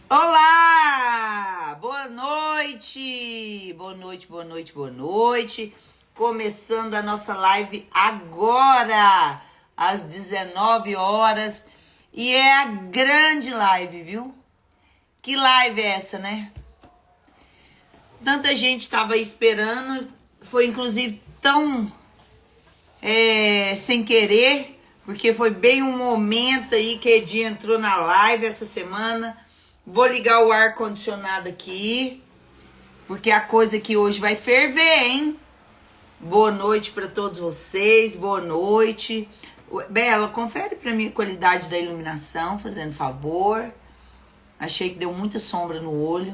Olá! Boa noite! Boa noite, boa noite, boa noite. Começando a nossa live agora, às 19 horas. E é a grande live, viu? Que live é essa, né? Tanta gente estava esperando. Foi inclusive tão sem querer, porque foi bem um momento aí que a Edi entrou na live essa semana. Vou ligar o ar-condicionado aqui, porque a coisa aqui hoje vai ferver, hein? Boa noite para todos vocês, boa noite. Bela, confere para mim a qualidade da iluminação, fazendo favor. Achei que deu muita sombra no olho.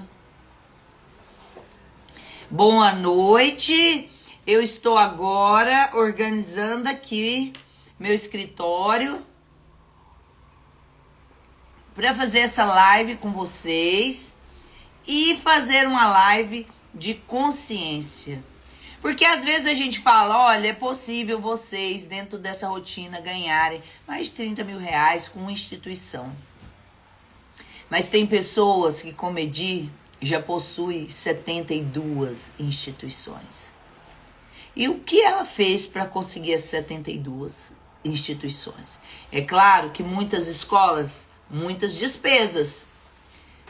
Boa noite. Eu estou agora organizando aqui meu escritório para fazer essa live com vocês e fazer uma live de consciência. Porque às vezes a gente fala, olha, é possível vocês, dentro dessa rotina, ganharem mais de 30 mil reais com uma instituição. Mas tem pessoas que, como Edi, já possuem 72 instituições. E o que ela fez para conseguir as 72 instituições? É claro que muitas escolas, muitas despesas,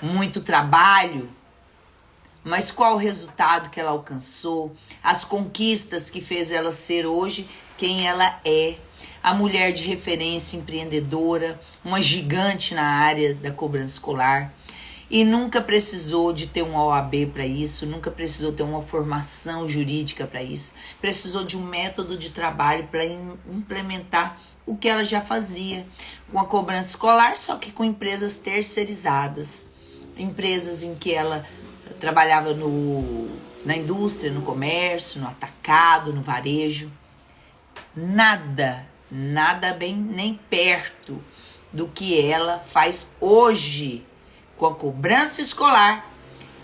muito trabalho, mas qual o resultado que ela alcançou? As conquistas que fez ela ser hoje quem ela é. A mulher de referência empreendedora, uma gigante na área da cobrança escolar. E nunca precisou de ter uma OAB para isso, nunca precisou ter uma formação jurídica para isso. Precisou de um método de trabalho para implementar o que ela já fazia com a cobrança escolar, só que com empresas terceirizadas. Empresas em que ela trabalhava na indústria, no comércio, no atacado, no varejo. Nada bem nem perto do que ela faz hoje com a cobrança escolar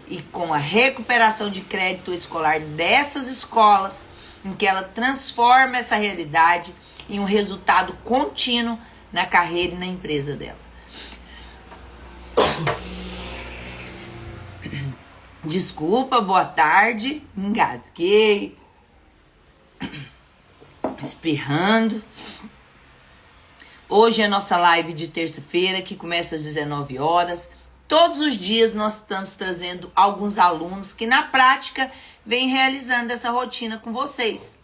e com a recuperação de crédito escolar dessas escolas, em que ela transforma essa realidade em um resultado contínuo na carreira e na empresa dela. Desculpa, boa tarde, engasguei, espirrando. Hoje é a nossa live de terça-feira, que começa às 19 horas. Todos os dias nós estamos trazendo alguns alunos que na prática vêm realizando essa rotina com vocês.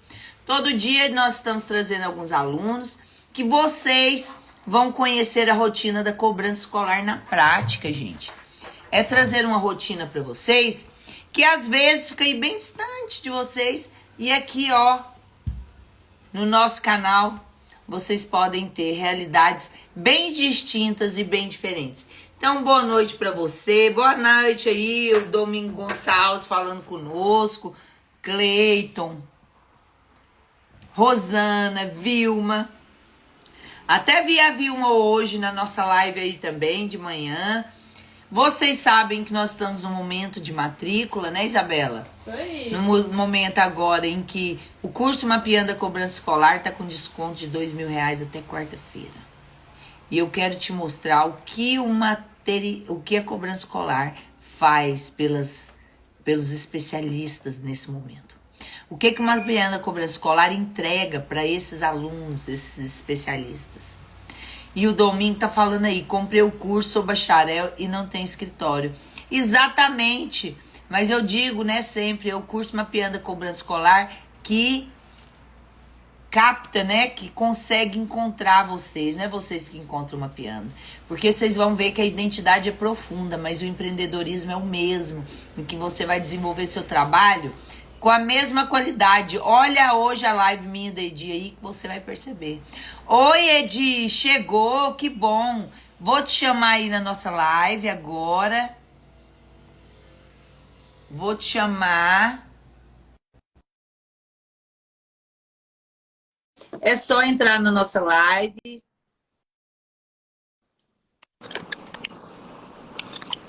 Todo dia nós estamos trazendo alguns alunos que vocês vão conhecer a rotina da cobrança escolar na prática, gente. É trazer uma rotina para vocês que às vezes fica aí bem distante de vocês. E aqui, ó, no nosso canal, vocês podem ter realidades bem distintas e bem diferentes. Então, boa noite para você. Boa noite aí, o Domingo Gonçalves falando conosco. Cleiton, Rosana, Vilma. Até vi a Vilma hoje na nossa live aí também, de manhã. Vocês sabem que nós estamos no momento de matrícula, né, Isabela? Isso aí. No momento agora em que o curso Mapeando a Cobrança Escolar está com desconto de R$2.000 até quarta-feira. E eu quero te mostrar o que a cobrança escolar faz pelos especialistas nesse momento. O que o Mapeando a Cobrança Escolar entrega para esses alunos, esses especialistas. E o Domingo tá falando aí, comprei o curso, sou bacharel e não tem escritório. Exatamente, mas eu digo, né, sempre, é o curso Mapeando a Cobrança Escolar que capta, né, que consegue encontrar vocês, não é vocês que encontram o Mapeando. Porque vocês vão ver que a identidade é profunda, mas o empreendedorismo é o mesmo, em que você vai desenvolver seu trabalho com a mesma qualidade. Olha hoje a live minha da Edi aí que você vai perceber. Oi, Edi, chegou, que bom. Vou te chamar aí na nossa live agora. Vou te chamar. É só entrar na nossa live.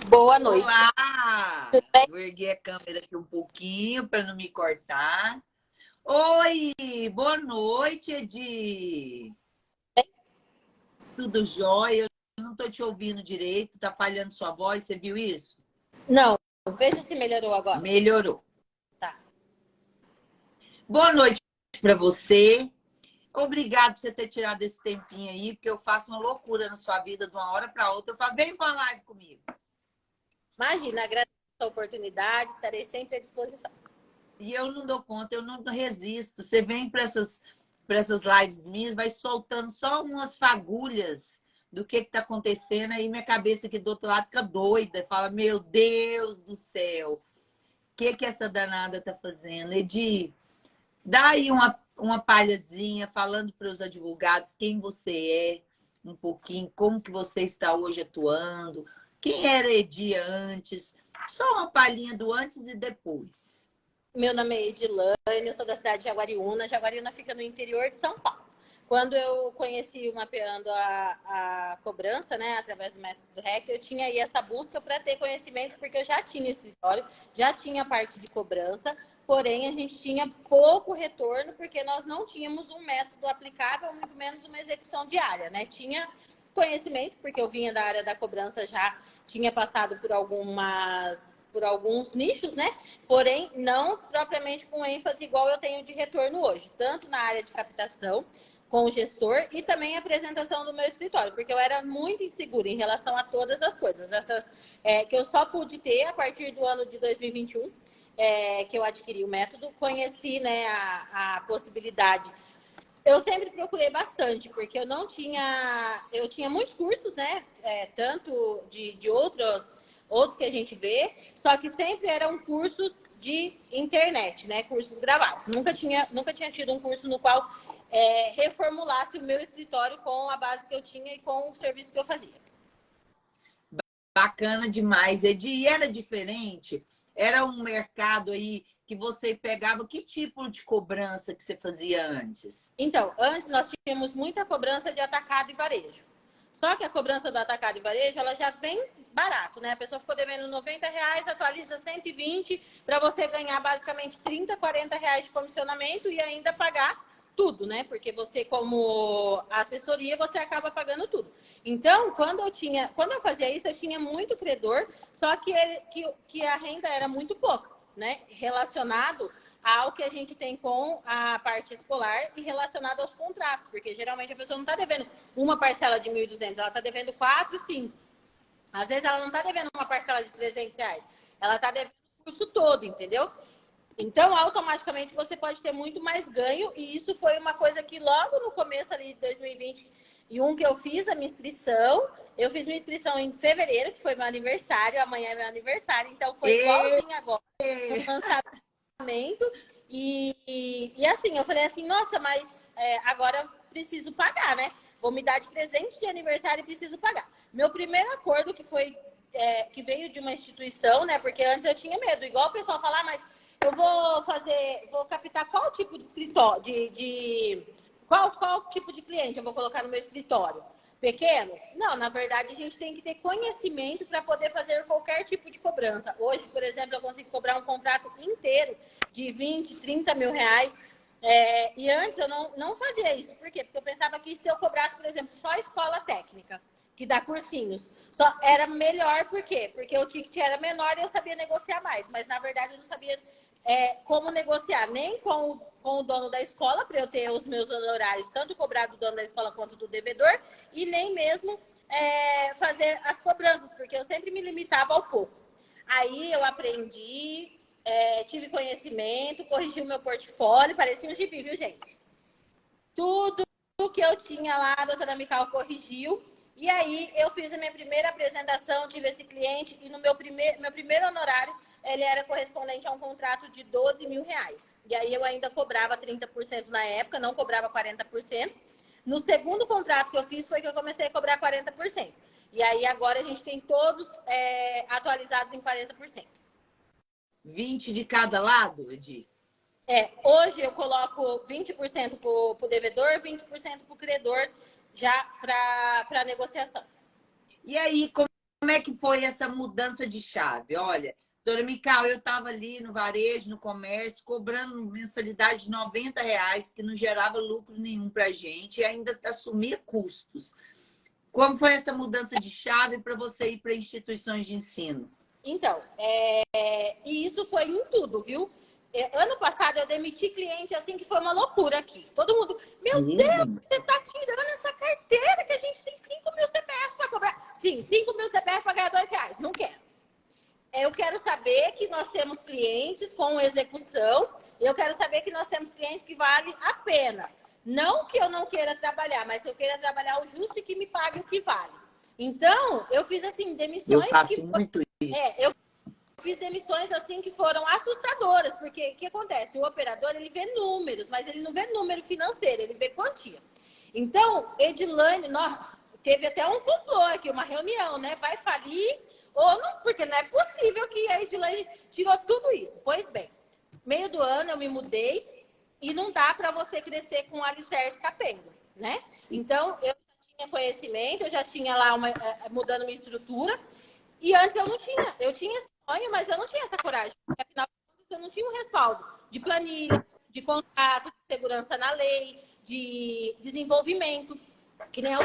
Boa noite. Olá! Tudo bem? Vou erguer a câmera aqui um pouquinho para não me cortar. Oi, boa noite, Edi. Tudo jóia? não tô te ouvindo direito, tá falhando sua voz, você viu isso? Não, veja se melhorou agora. Melhorou. Tá. Boa noite para você. Obrigado por você ter tirado esse tempinho aí, porque eu faço uma loucura na sua vida de uma hora para outra. Eu falo, vem para a live comigo. Imagina, agradeço a oportunidade, estarei sempre à disposição. E eu não dou conta, eu não resisto. Você vem para essas lives minhas, vai soltando só umas fagulhas do que está acontecendo, aí minha cabeça aqui do outro lado fica doida. Fala, meu Deus do céu, o que essa danada tá fazendo? Edi, dá aí uma palhazinha falando para os advogados quem você é, um pouquinho, como que você está hoje atuando, quem era Edi antes, só uma palhinha do antes e depois. Meu nome é Edilane, eu sou da cidade de Jaguariúna. Jaguariúna fica no interior de São Paulo. Quando eu conheci o Mapeando a cobrança, né, através do método REC, eu tinha aí essa busca para ter conhecimento, porque eu já tinha escritório, já tinha a parte de cobrança, porém a gente tinha pouco retorno, porque nós não tínhamos um método aplicável, muito menos uma execução diária, né? Tinha conhecimento, porque eu vinha da área da cobrança, já tinha passado por alguns nichos, né? Porém, não propriamente com ênfase igual eu tenho de retorno hoje, tanto na área de captação com o gestor e também a apresentação do meu escritório, porque eu era muito insegura em relação a todas as coisas, essas que eu só pude ter a partir do ano de 2021, que eu adquiri o método, conheci, né, a possibilidade. Eu sempre procurei bastante, porque eu tinha muitos cursos, né? Tanto de outros que a gente vê, só que sempre eram cursos de internet, né? Cursos gravados. Nunca tinha tido um curso no qual reformulasse o meu escritório com a base que eu tinha e com o serviço que eu fazia. Bacana demais, Edi. E era diferente? Era um mercado aí que você pegava, que tipo de cobrança que você fazia antes? Então, antes nós tínhamos muita cobrança de atacado e varejo. Só que a cobrança do atacado e varejo, ela já vem barato, né? A pessoa ficou devendo R$90, atualiza 120 para você ganhar basicamente 30, R$40 de comissionamento e ainda pagar tudo, né? Porque você, como assessoria, você acaba pagando tudo. Então, quando eu fazia isso, eu tinha muito credor, só que a renda era muito pouca, né? Relacionado ao que a gente tem com a parte escolar e relacionado aos contratos, porque geralmente a pessoa não está devendo uma parcela de 1.200, ela está devendo 4, 5. Às vezes ela não está devendo uma parcela de R$300, ela está devendo o curso todo, entendeu? Então, automaticamente, você pode ter muito mais ganho, e isso foi uma coisa que logo no começo ali de 2021 que eu fiz a minha inscrição. Eu fiz minha inscrição em fevereiro, que foi meu aniversário, amanhã é meu aniversário, então foi igualzinho agora, no lançamento. E assim, eu falei assim, nossa, mas agora preciso pagar, né? Vou me dar de presente de aniversário e preciso pagar. Meu primeiro acordo que veio de uma instituição, né? Porque antes eu tinha medo, igual o pessoal falar, mas eu vou captar qual tipo de escritório, qual tipo de cliente eu vou colocar no meu escritório? Pequenos? Não, na verdade a gente tem que ter conhecimento para poder fazer qualquer tipo de cobrança. Hoje, por exemplo, eu consigo cobrar um contrato inteiro de 20, 30 mil reais. E antes eu não fazia isso. Por quê? Porque eu pensava que se eu cobrasse, por exemplo, só a escola técnica, que dá cursinhos, só era melhor. Por quê? Porque o ticket era menor e eu sabia negociar mais. Mas, na verdade, eu não sabia como negociar, nem com o dono da escola, para eu ter os meus honorários, tanto cobrar do dono da escola quanto do devedor, e nem mesmo fazer as cobranças, porque eu sempre me limitava ao pouco. Aí eu aprendi, tive conhecimento, corrigi o meu portfólio, parecia um gibi, viu, gente? Tudo que eu tinha lá, a doutora Mical corrigiu. E aí eu fiz a minha primeira apresentação, tive esse cliente, e no meu primeiro honorário, ele era correspondente a um contrato de 12 mil reais. E aí eu ainda cobrava 30% na época, não cobrava 40%. No segundo contrato que eu fiz foi que eu comecei a cobrar 40%. E aí agora a gente tem todos atualizados em 40%. 20 de cada lado, Edi? Hoje eu coloco 20% para o devedor, 20% para o credor, já para negociação. E aí, como é que foi essa mudança de chave? Olha, doutora Mical, eu estava ali no varejo, no comércio, cobrando mensalidade de R$90, que não gerava lucro nenhum para a gente, e ainda assumia custos. Como foi essa mudança de chave para você ir para instituições de ensino? Então, e isso foi em tudo, viu? Ano passado eu demiti cliente assim que foi uma loucura aqui. Todo mundo, meu Deus, Mesmo? você tá tirando essa carteira que a gente tem 5.000 CPF para cobrar. Sim, 5.000 CPF para ganhar R$ 2. Não quero. Eu quero saber que nós temos clientes com execução. Eu quero saber que nós temos clientes que valem a pena. Não que eu não queira trabalhar, mas que eu queira trabalhar o justo e que me pague o que vale. Então, eu fiz assim, Eu demissões que. faço muito isso. Eu fiz demissões assim que foram assustadoras, porque o que acontece? O operador, ele vê números, mas ele não vê número financeiro, ele vê quantia. Então, Edilane, teve até um complô aqui, uma reunião, né? Vai falir ou não, porque não é possível que a Edilane tirou tudo isso. Pois bem, meio do ano eu me mudei e não dá para você crescer com o alicerce capenga, né? Sim. Então, eu já tinha conhecimento, eu já tinha lá mudando minha estrutura, e antes eu tinha esse sonho, mas eu não tinha essa coragem. Porque, afinal de contas, eu não tinha um respaldo de planilha, de contrato, de segurança na lei, de desenvolvimento, que nem a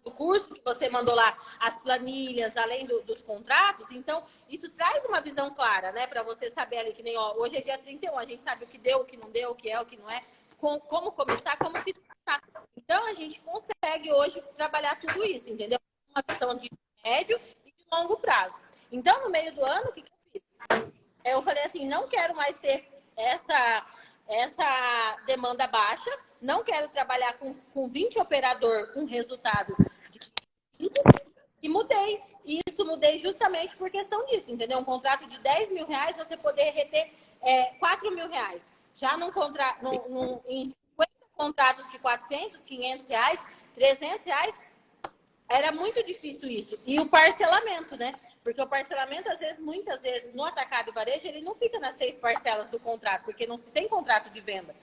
do curso que você mandou lá, as planilhas, além dos contratos. Então, isso traz uma visão clara, né? Para você saber ali que nem, ó, hoje é dia 31, a gente sabe o que deu, o que não deu, o que é, o que não é, como começar, como finalizar. Então, a gente consegue hoje trabalhar tudo isso, entendeu? Uma visão de médio longo prazo. Então, no meio do ano, o que eu fiz? Eu falei assim, não quero mais ter essa demanda baixa, não quero trabalhar com 20 operador com resultado de 20, e mudei. E isso mudei justamente por questão disso, entendeu? Um contrato de R$ 10.000, você poder reter R$ 4.000. Já em 50 contratos de R$ 400, R$ 500, R$ 300, era muito difícil isso. E o parcelamento, né? Porque o parcelamento, muitas vezes, no atacado e varejo, ele não fica nas 6 parcelas do contrato, porque não se tem contrato de venda.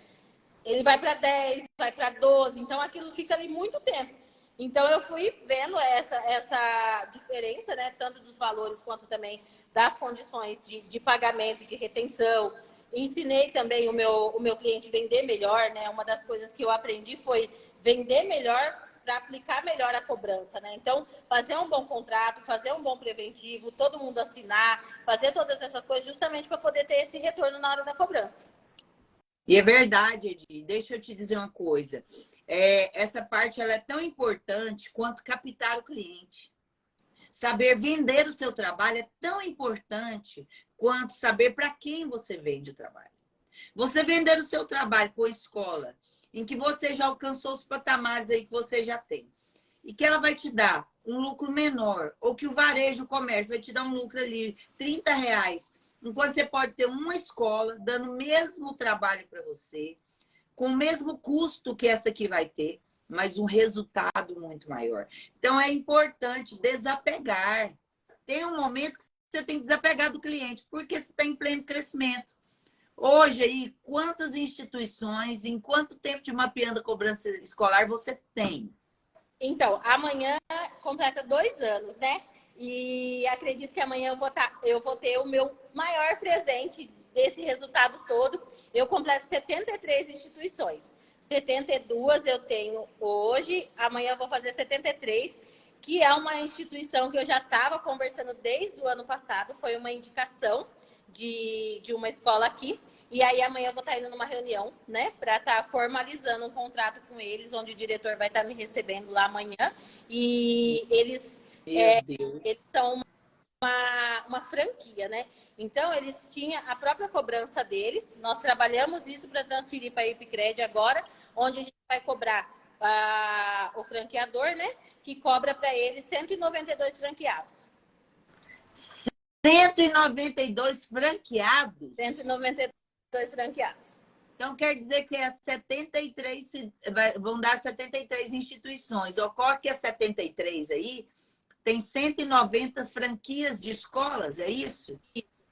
Ele vai para 10, vai para 12, então aquilo fica ali muito tempo. Então eu fui vendo essa diferença, né? Tanto dos valores quanto também das condições de pagamento e de retenção. Ensinei também o meu cliente vender melhor, né? Uma das coisas que eu aprendi foi vender melhor para aplicar melhor a cobrança, né? Então, fazer um bom contrato, fazer um bom preventivo, todo mundo assinar, fazer todas essas coisas justamente para poder ter esse retorno na hora da cobrança. E é verdade, Edi. Deixa eu te dizer uma coisa. Essa parte ela é tão importante quanto captar o cliente. Saber vender o seu trabalho é tão importante quanto saber para quem você vende o trabalho. Você vender o seu trabalho com a escola, em que você já alcançou os patamares aí que você já tem, e que ela vai te dar um lucro menor, ou que o varejo, o comércio, vai te dar um lucro ali, R$ 30, enquanto você pode ter uma escola dando o mesmo trabalho para você, com o mesmo custo que essa aqui vai ter, mas um resultado muito maior. Então, é importante desapegar. Tem um momento que você tem que desapegar do cliente, porque você está em pleno crescimento. Hoje, aí, quantas instituições, em quanto tempo de mapeando a cobrança escolar você tem? Então, amanhã completa 2 anos, né? E acredito que amanhã eu vou ter o meu maior presente desse resultado todo. Eu completo 73 instituições. 72 eu tenho hoje, amanhã eu vou fazer 73, que é uma instituição que eu já estava conversando desde o ano passado, foi uma indicação de uma escola aqui. E aí amanhã eu vou estar indo numa reunião, né, para estar formalizando um contrato com eles, onde o diretor vai estar me recebendo lá amanhã. E eles são uma franquia, né? Então, eles tinham a própria cobrança deles. Nós trabalhamos isso para transferir para a Epicred agora, onde a gente vai cobrar o franqueador, né? Que cobra para eles 192 franqueados. 192 franqueados? 192 franqueados. Então, quer dizer que 73, vão dar 73 instituições. Ocorre que as 73 aí tem 190 franquias de escolas, é isso?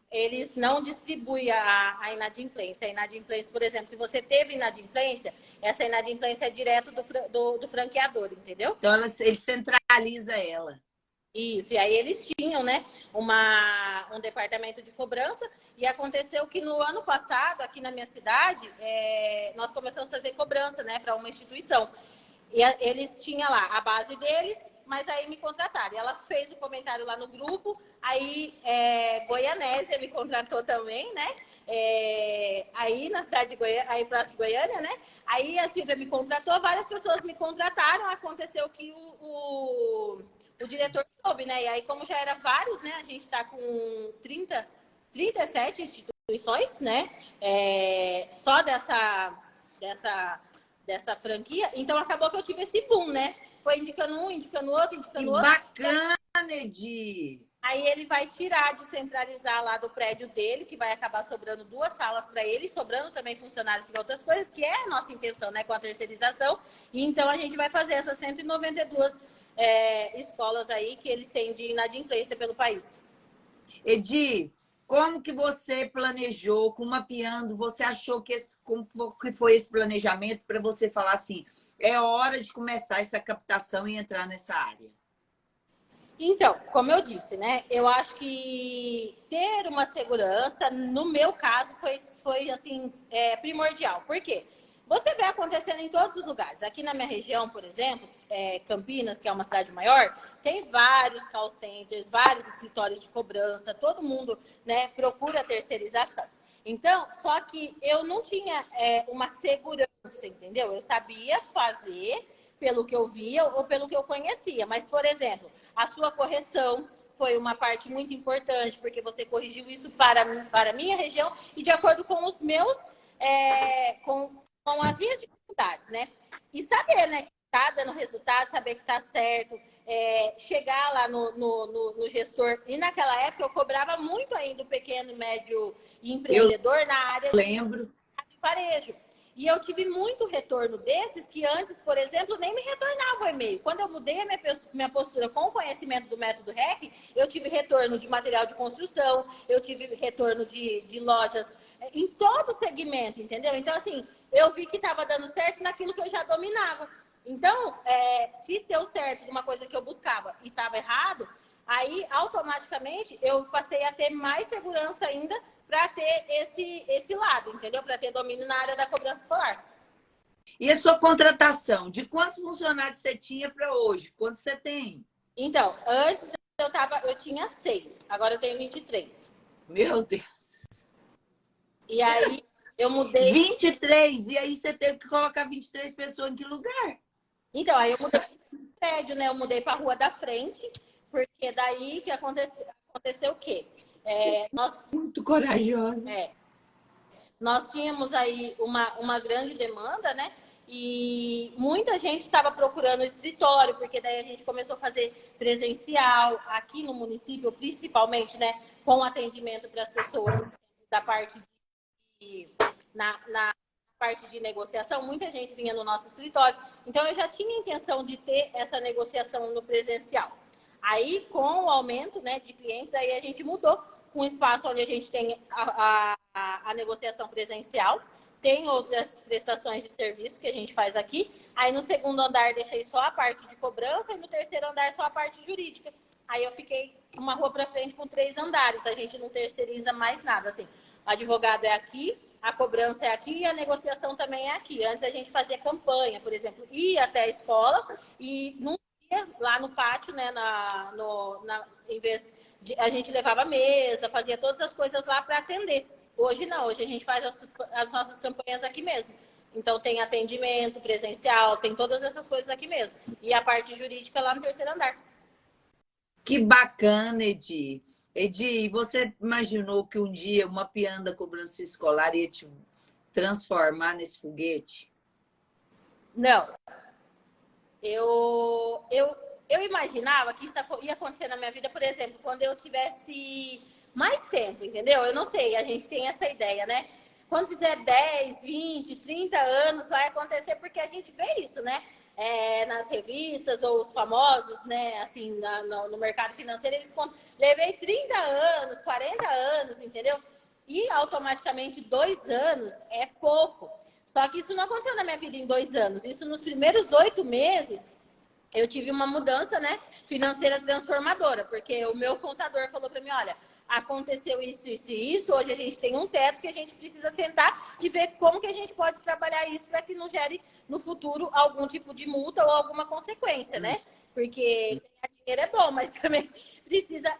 Eles não distribuem a inadimplência. A inadimplência, por exemplo, se você teve inadimplência, essa inadimplência é direto do franqueador, entendeu? Então, ele centraliza ela. Isso, e aí eles tinham, né, um departamento de cobrança, e aconteceu que no ano passado, aqui na minha cidade, nós começamos a fazer cobrança, né, para uma instituição. E eles tinham lá a base deles, mas aí me contrataram. E ela fez o comentário lá no grupo, aí Goianésia me contratou também, né? Aí na cidade de Goiânia, aí próximo de Goiânia, né? Aí a Silvia me contratou, várias pessoas me contrataram, aconteceu que o diretor soube, né? E aí, como já era vários, né? A gente está com 37 instituições, né? Só dessa franquia. Então, acabou que eu tive esse boom, né? Foi indicando um, indicando outro, Que indicando outro. bacana, Edi! Aí ele vai tirar, descentralizar lá do prédio dele, que vai acabar sobrando 2 salas para ele, sobrando também funcionários para outras coisas, que é a nossa intenção, né, com a terceirização. E então a gente vai fazer essas 192 escolas aí que eles têm de inadimplência pelo país. Edi, como que você planejou, mapeando, você achou como que foi esse planejamento para você falar assim, é hora de começar essa captação e entrar nessa área? Então, como eu disse, né? Eu acho que ter uma segurança, no meu caso, foi assim, primordial. Por quê? Você vê acontecendo em todos os lugares. Aqui na minha região, por exemplo, Campinas, que é uma cidade maior, tem vários call centers, vários escritórios de cobrança, todo mundo, né, procura terceirização. Então, só que eu não tinha uma segurança, entendeu? Eu sabia fazer pelo que eu via ou pelo que eu conhecia. Mas, por exemplo, a sua correção foi uma parte muito importante, porque você corrigiu isso para a minha região e de acordo com os meus, com as minhas dificuldades, né? E saber, né, que tá dando resultado, saber que tá certo, chegar lá no gestor. E naquela época eu cobrava muito ainda o pequeno e médio empreendedor na área de varejo. E eu tive muito retorno desses que antes, por exemplo, nem me retornava o e-mail. Quando eu mudei a minha postura com o conhecimento do método REC, eu tive retorno de material de construção, eu tive retorno de lojas em todo o segmento, entendeu? Então, assim, eu vi que estava dando certo naquilo que eu já dominava. Então, se deu certo numa coisa que eu buscava e estava errado, aí automaticamente eu passei a ter mais segurança ainda para ter esse lado, entendeu? Para ter domínio na área da cobrança escolar. E a sua contratação? De quantos funcionários você tinha para hoje? Quantos você tem? Então, antes eu tinha 6, agora eu tenho 23. Meu Deus! E aí eu mudei. 23? E aí você teve que colocar 23 pessoas em que lugar? Então, aí eu mudei de prédio, né? Eu mudei para a rua da frente, porque daí que aconteceu o quê? Muito corajosa. Nós tínhamos aí uma grande demanda, né? E muita gente estava procurando escritório, porque daí a gente começou a fazer presencial aqui no município, principalmente, né? Com atendimento para as pessoas da parte na parte de negociação, muita gente vinha no nosso escritório. Então, eu já tinha a intenção de ter essa negociação no presencial. Aí, com o aumento, né, de clientes, aí a gente mudou um espaço onde a gente tem a negociação presencial, tem outras prestações de serviço que a gente faz aqui. Aí no segundo andar deixei só a parte de cobrança e no terceiro andar só a parte jurídica. Aí eu fiquei uma rua para frente com 3 andares, a gente não terceiriza mais nada, assim. O advogado é aqui, a cobrança é aqui e a negociação também é aqui. Antes a gente fazia campanha, por exemplo, ia até a escola e não ia lá no pátio, né, em vez a gente levava mesa, fazia todas as coisas lá para atender. Hoje não, hoje a gente faz as nossas campanhas aqui mesmo. Então tem atendimento presencial, tem todas essas coisas aqui mesmo. E a parte jurídica lá no terceiro andar. Que bacana, Edi. Edi, você imaginou que um dia uma peã da cobrança escolar ia te transformar nesse foguete? Não. Eu imaginava que isso ia acontecer na minha vida, por exemplo, quando eu tivesse mais tempo, entendeu? Eu não sei, a gente tem essa ideia, né? Quando fizer 10, 20, 30 anos, vai acontecer, porque a gente vê isso, né? Nas revistas ou os famosos, né? Assim, no mercado financeiro, eles contam, levei 30 anos, 40 anos, entendeu? E automaticamente 2 anos é pouco. Só que isso não aconteceu na minha vida em 2 anos. Isso nos primeiros 8 meses, eu tive uma mudança, né, financeira transformadora, porque o meu contador falou para mim, olha, aconteceu isso, isso e isso, hoje a gente tem um teto que a gente precisa sentar e ver como que a gente pode trabalhar isso para que não gere no futuro algum tipo de multa ou alguma consequência, né? Porque ganhar dinheiro é bom, mas também precisa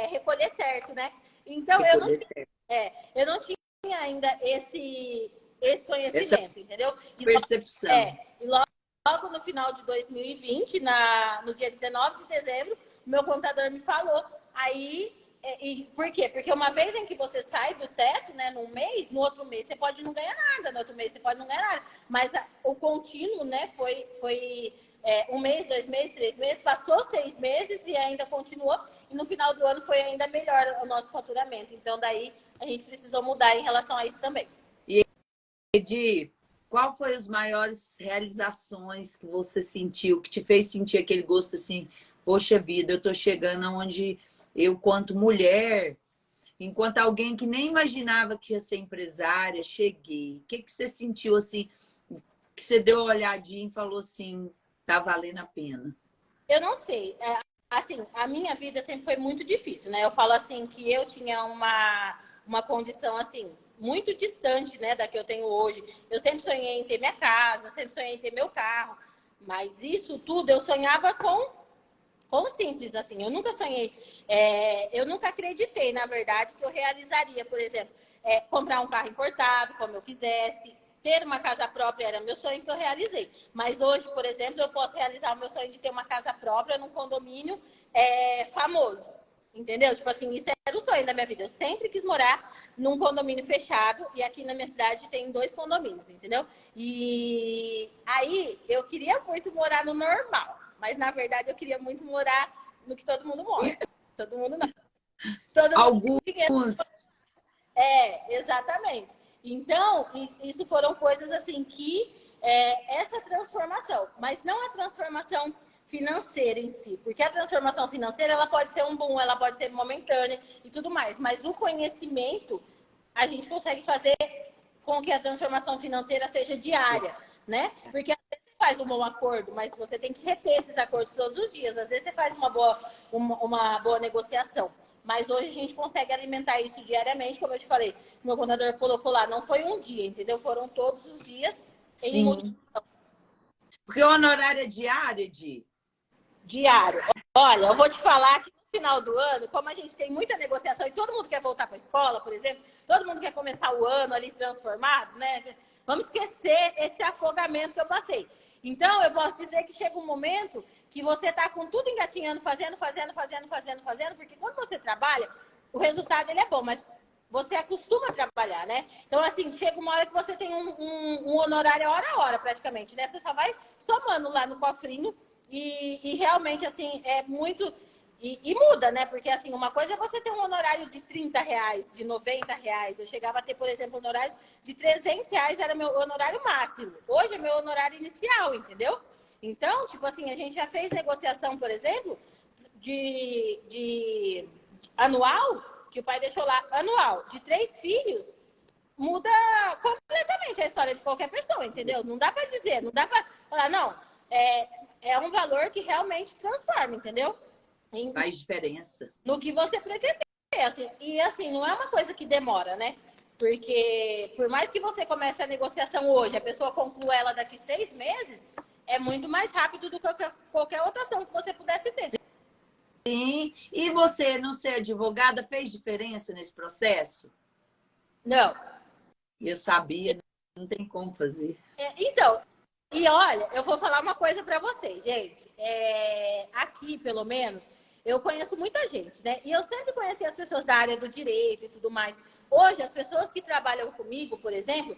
recolher certo, né? Então, Recolher certo. eu não tinha ainda esse Essa conhecimento, entendeu? percepção. E logo no final de 2020, no dia 19 de dezembro, meu contador me falou. Aí, por quê? Porque uma vez em que você sai do teto, né, num mês, no outro mês você pode não ganhar nada, no outro mês você pode não ganhar nada. Mas o contínuo, né, foi um mês, 2 meses, 3 meses, passou 6 meses e ainda continuou. E no final do ano foi ainda melhor o nosso faturamento. Então, daí a gente precisou mudar em relação a isso também. Edi, qual foi as maiores realizações que você sentiu, que te fez sentir aquele gosto assim, poxa vida, eu tô chegando aonde eu, quanto mulher, enquanto alguém que nem imaginava que ia ser empresária, cheguei. O que que você sentiu assim, que você deu uma olhadinha e falou assim, tá valendo a pena? Eu não sei. Assim, a minha vida sempre foi muito difícil, né? Eu falo assim que eu tinha uma condição assim muito distante, né, da que eu tenho hoje. Eu sempre sonhei em ter minha casa, eu sempre sonhei em ter meu carro, mas isso tudo eu sonhava com simples, assim. Eu nunca sonhei, eu nunca acreditei, na verdade, que eu realizaria, por exemplo, comprar um carro importado, como eu quisesse. Ter uma casa própria era meu sonho que eu realizei. Mas hoje, por exemplo, eu posso realizar o meu sonho de ter uma casa própria num condomínio famoso. Entendeu? Tipo assim, isso era o sonho da minha vida. Eu sempre quis morar num condomínio fechado. E aqui na minha cidade tem 2 condomínios, entendeu? E aí eu queria muito morar no normal. Mas na verdade eu queria muito morar no que todo mundo mora. Todo mundo não. Todo mundo tem dinheiro. Alguns. Exatamente. Então, isso foram coisas assim que essa transformação, mas não a transformação financeira em si, porque a transformação financeira ela pode ser um boom, ela pode ser momentânea e tudo mais, mas o conhecimento a gente consegue fazer com que a transformação financeira seja diária, né? Porque às vezes você faz um bom acordo, mas você tem que reter esses acordos todos os dias. Às vezes você faz uma boa negociação. Mas hoje a gente consegue alimentar isso diariamente, como eu te falei. Meu contador colocou lá, não foi um dia, entendeu? Foram todos os dias em Sim. Porque o honorário é diário, Edi? diário. Olha, eu vou te falar que no final do ano, como a gente tem muita negociação e todo mundo quer voltar para a escola, por exemplo, todo mundo quer começar o ano ali transformado, né? Vamos esquecer esse afogamento que eu passei. Então, eu posso dizer que chega um momento que você está com tudo engatinhando, fazendo, porque quando você trabalha, o resultado ele é bom, mas você acostuma a trabalhar, né? Então, assim, chega uma hora que você tem um honorário hora a hora, praticamente, né? Você só vai somando lá no cofrinho e realmente, assim, é muito... E muda, né? Porque, assim, uma coisa é você ter um honorário de R$ 30, de R$ 90. Eu chegava a ter, por exemplo, honorários de R$ 300, era meu honorário máximo. Hoje é meu honorário inicial, entendeu? Então, tipo assim, a gente já fez negociação, por exemplo, de anual, que o pai deixou lá, anual, de 3 filhos, muda completamente a história de qualquer pessoa, entendeu? Não dá para dizer, não dá para falar, não, é um valor que realmente transforma, entendeu? Faz diferença. No que você pretender. Assim, e assim, não é uma coisa que demora, né? Porque por mais que você comece a negociação hoje, a pessoa conclua ela daqui 6 meses, é muito mais rápido do que qualquer outra ação que você pudesse ter. Sim. E você, não ser advogada, fez diferença nesse processo? Não. Eu sabia, não tem como fazer. Então, e olha, eu vou falar uma coisa para vocês, gente. Aqui, pelo menos, eu conheço muita gente, né? E eu sempre conheci as pessoas da área do direito e tudo mais. Hoje, as pessoas que trabalham comigo, por exemplo,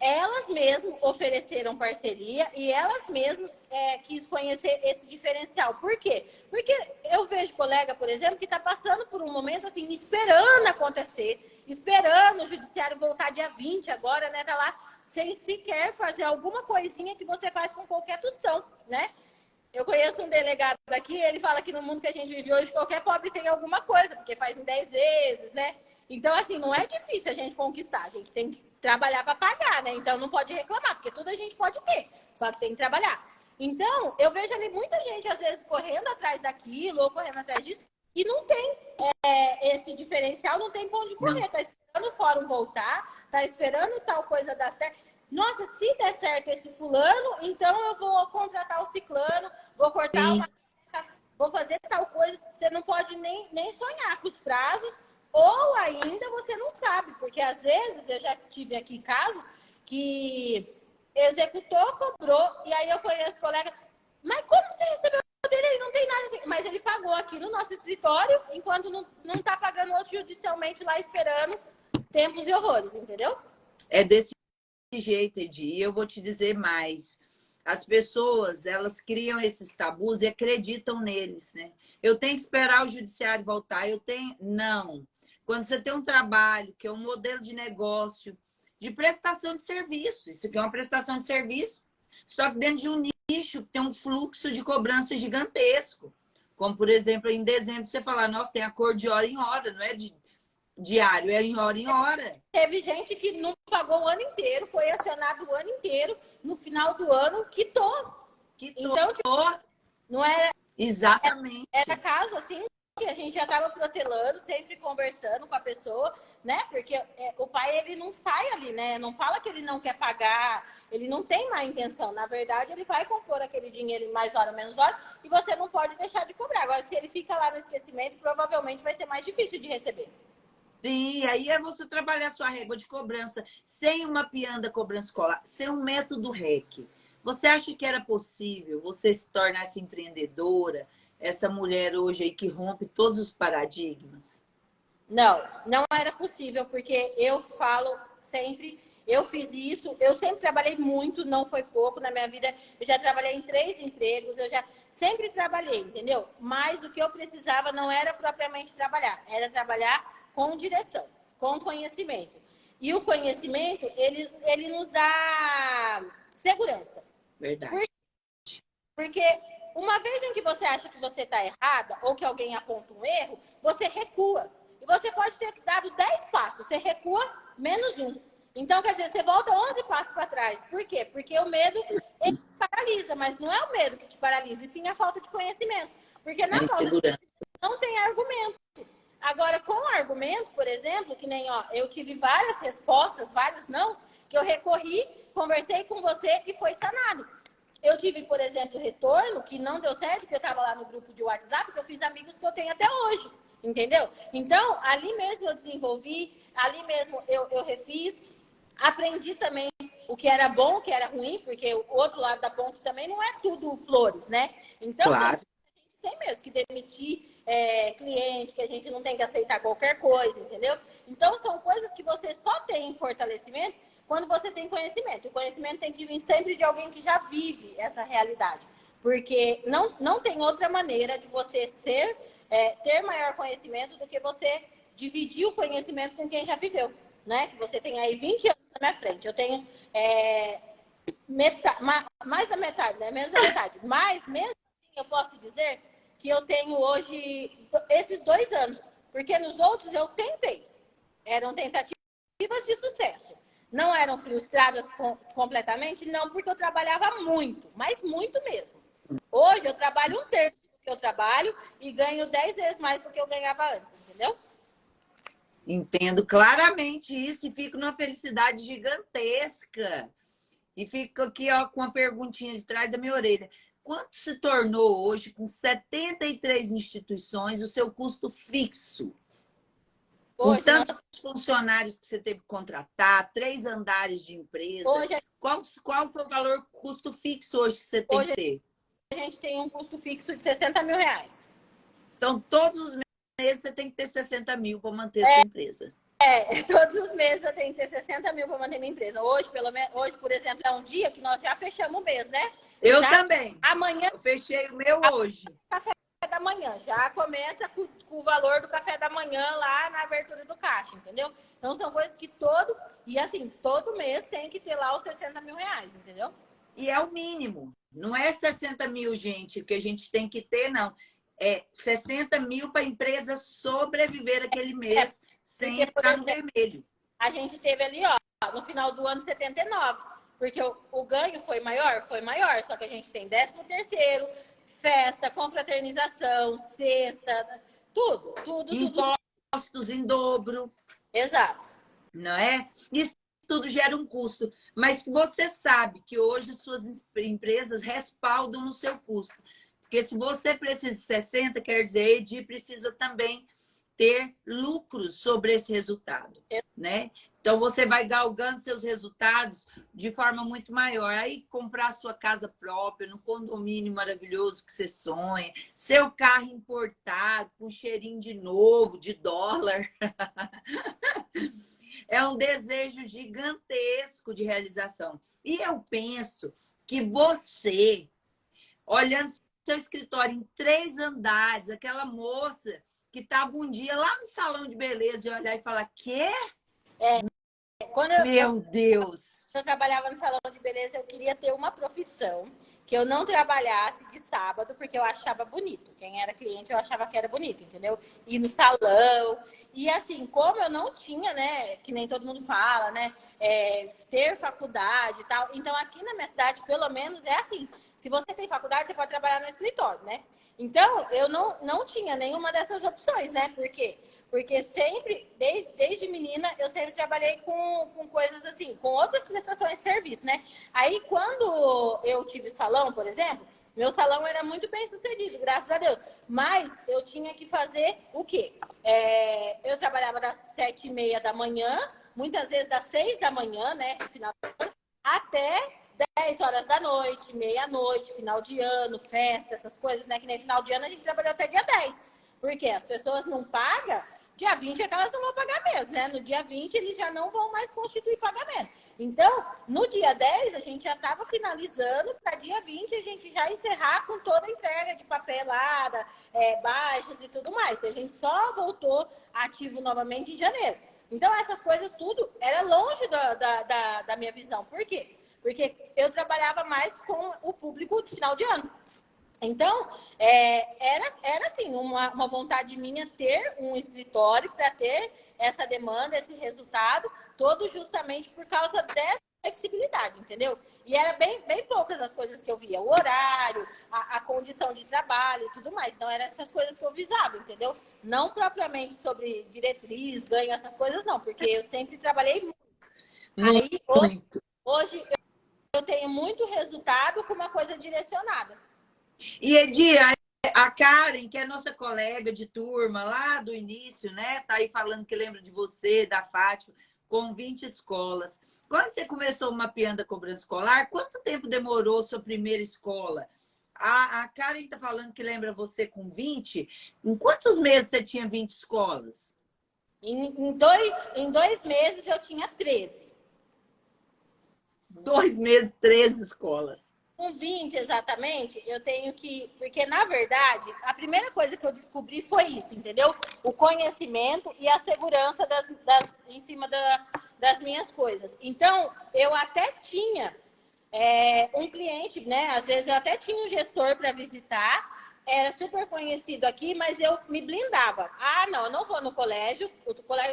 elas mesmas ofereceram parceria e elas mesmas quis conhecer esse diferencial. Por quê? Porque eu vejo colega, por exemplo, que está passando por um momento assim, esperando acontecer, esperando o judiciário voltar dia 20 agora, né? Tá lá sem sequer fazer alguma coisinha que você faz com qualquer tostão, né? Eu conheço um delegado aqui, ele fala que no mundo que a gente vive hoje, qualquer pobre tem alguma coisa, porque faz em 10 vezes, né? Então, assim, não é difícil a gente conquistar, a gente tem que trabalhar para pagar, né? Então, não pode reclamar, porque tudo a gente pode ter, só que tem que trabalhar. Então, eu vejo ali muita gente, às vezes, correndo atrás daquilo ou correndo atrás disso, e não tem esse diferencial, não tem pra onde correr. Tá esperando o fórum voltar, tá esperando tal coisa dar certo. Nossa, se der certo esse fulano, então eu vou contratar o ciclano, vou cortar Sim. uma vaca, vou fazer tal coisa. Você não pode nem sonhar com os prazos, ou ainda você não sabe, porque às vezes eu já tive aqui casos que executou, cobrou, e aí eu conheço colega, mas como você recebeu dele? Ele não tem nada, mas ele pagou aqui no nosso escritório, enquanto não tá pagando outro judicialmente lá esperando tempos e horrores, entendeu? É desse jeito, Edi. E eu vou te dizer mais. As pessoas, elas criam esses tabus e acreditam neles, né? Eu tenho que esperar o judiciário voltar. Eu tenho... Não. Quando você tem um trabalho, que é um modelo de negócio, de prestação de serviço. Isso aqui é uma prestação de serviço, só que dentro de um nicho que tem um fluxo de cobrança gigantesco. Como, por exemplo, em dezembro, você falar, nossa, tem acordo de hora em hora, não é de diário, é em hora em hora. Teve gente que não pagou o ano inteiro, foi acionado o ano inteiro, no final do ano quitou. Então, tipo, não era, Exatamente. era caso assim que a gente já estava protelando, sempre conversando com a pessoa, né? Porque o pai, ele não sai ali, né? Não fala que ele não quer pagar, ele não tem má intenção. Na verdade, ele vai compor aquele dinheiro em mais hora, menos hora, e você não pode deixar de cobrar. Agora, se ele fica lá no esquecimento, provavelmente vai ser mais difícil de receber. Sim, aí é você trabalhar sua régua de cobrança sem uma pianda cobrança escolar, sem um método REC. Você acha que era possível você se tornar essa empreendedora, essa mulher hoje aí que rompe todos os paradigmas? Não era possível, porque eu falo sempre, eu fiz isso, eu sempre trabalhei muito, não foi pouco na minha vida, eu já trabalhei em 3 empregos, eu já sempre trabalhei, entendeu? Mas o que eu precisava não era propriamente trabalhar, era trabalhar com direção, com conhecimento. E o conhecimento, ele nos dá segurança. Verdade. Porque uma vez em que você acha que você está errada, ou que alguém aponta um erro, você recua. E você pode ter dado 10 passos, você recua menos um. Então, quer dizer, você volta 11 passos para trás. Por quê? Porque o medo, ele te paralisa, mas não é o medo que te paralisa, e sim a falta de conhecimento. Porque A na falta de insegurança. conhecimento não tem argumento. Agora, com argumento, por exemplo, que nem, ó, eu tive várias respostas, vários nãos, que eu recorri, conversei com você e foi sanado. Eu tive, por exemplo, retorno que não deu certo, porque eu estava lá no grupo de WhatsApp, que eu fiz amigos que eu tenho até hoje, entendeu? Então, ali mesmo eu desenvolvi, ali mesmo eu refiz, aprendi também o que era bom, o que era ruim, porque o outro lado da ponte também não é tudo flores, né? Então, Claro. a gente tem mesmo que demitir cliente, que a gente não tem que aceitar qualquer coisa, entendeu? Então, são coisas que você só tem em fortalecimento quando você tem conhecimento. O conhecimento tem que vir sempre de alguém que já vive essa realidade. Porque não tem outra maneira de você ter maior conhecimento do que você dividir o conhecimento com quem já viveu. Né? Que você tem aí 20 anos na minha frente. Eu tenho mais da metade, né? Menos da metade. Mas, mesmo assim, eu posso dizer que eu tenho hoje esses 2 anos. Porque nos outros eu tentei. Eram tentativas de sucesso. Não eram frustradas completamente? Não, porque eu trabalhava muito, mas muito mesmo. Hoje eu trabalho 1/3 do que eu trabalho e ganho 10 vezes mais do que eu ganhava antes, entendeu? Entendo claramente isso e fico numa felicidade gigantesca. E fico aqui ó, com uma perguntinha de trás da minha orelha. Quanto se tornou hoje, com 73 instituições, o seu custo fixo? Com Hoje, nós, tantos funcionários que você teve que contratar, 3 andares de empresa, hoje, qual foi o valor custo fixo hoje que você tem hoje que ter? a gente tem um custo fixo de 60 mil reais. Então, todos os meses você tem que ter 60 mil para manter a sua empresa. Todos os meses eu tenho que ter 60 mil para manter minha empresa. Hoje, hoje, por exemplo, é um dia que nós já fechamos o mês, né? Eu já, também. Amanhã. Eu fechei o meu hoje. Café da manhã. Já começa com o valor do café da manhã lá na abertura do caixa, entendeu? Então são coisas que todo mês tem que ter lá os 60 mil reais, entendeu? E é o mínimo. Não é 60 mil, gente, que a gente tem que ter, não. É 60 mil para a empresa sobreviver aquele mês sem entrar no vermelho. A gente teve ali, ó, no final do ano 79. Porque o ganho foi maior? Foi maior. Só que a gente tem 13º, festa, confraternização, cesta, tudo. Impostos em dobro. Exato. Não é? E tudo gera um custo, mas você sabe que hoje suas empresas respaldam no seu custo. Porque se você precisa de 60, quer dizer, a EDI precisa também ter lucros sobre esse resultado, né? Então, você vai galgando seus resultados de forma muito maior. Aí, comprar sua casa própria, no condomínio maravilhoso que você sonha, seu carro importado, com cheirinho de novo, de dólar. É um desejo gigantesco de realização. E eu penso que você, olhando seu escritório em 3 andares, aquela moça que estava um dia lá no salão de beleza e olhar e falar, quê? Quando Meu Deus! eu trabalhava no salão de beleza, eu queria ter uma profissão que eu não trabalhasse de sábado, porque eu achava bonito. Quem era cliente, eu achava que era bonito, entendeu? Ir no salão. E assim, como eu não tinha, né, que nem todo mundo fala, né, ter faculdade e tal. Então, aqui na minha cidade, pelo menos, é assim. Se você tem faculdade, você pode trabalhar no escritório, né? Então, eu não tinha nenhuma dessas opções, né? Por quê? Porque sempre, desde menina, eu sempre trabalhei com coisas assim, com outras prestações de serviço, né? Aí, quando eu tive salão, por exemplo, meu salão era muito bem sucedido, graças a Deus. Mas eu tinha que fazer o quê? Eu trabalhava das 7h30 da manhã, muitas vezes das 6 da manhã, né? No final do ano, até 10 horas da noite, meia-noite, final de ano, festa, essas coisas, né? Que nem final de ano a gente trabalhou até dia 10. Porque as pessoas não pagam, dia 20 é que elas não vão pagar mesmo, né? No dia 20 eles já não vão mais constituir pagamento. Então, no dia 10 a gente já estava finalizando, para dia 20 a gente já encerrar com toda a entrega de papelada, baixas e tudo mais. A gente só voltou ativo novamente em janeiro. Então, essas coisas tudo era longe da minha visão. Por quê? Porque eu trabalhava mais com o público de final de ano. Então, era assim, uma vontade minha ter um escritório para ter essa demanda, esse resultado, todo justamente por causa dessa flexibilidade, entendeu? E era bem poucas as coisas que eu via, o horário, a condição de trabalho e tudo mais. Então, eram essas coisas que eu visava, entendeu? Não propriamente sobre diretriz, ganho, essas coisas não, porque eu sempre trabalhei muito. Aí, hoje eu tenho muito resultado com uma coisa direcionada. E, Edi, a Karen, que é nossa colega de turma lá do início, né? Tá aí falando que lembra de você, da Fátima, com 20 escolas. Quando você começou mapeando a cobrança escolar, quanto tempo demorou sua primeira escola? A Karen está falando que lembra você com 20. Em quantos meses você tinha 20 escolas? Em 2 meses eu tinha 13. 2 meses, 13 escolas. Com 20 exatamente, eu tenho que... Porque, na verdade, a primeira coisa que eu descobri foi isso, entendeu? O conhecimento e a segurança em cima das minhas coisas. Então, eu até tinha um cliente, né? Às vezes eu até tinha um gestor para visitar, era super conhecido aqui, mas eu me blindava. Ah, não, eu não vou no colégio.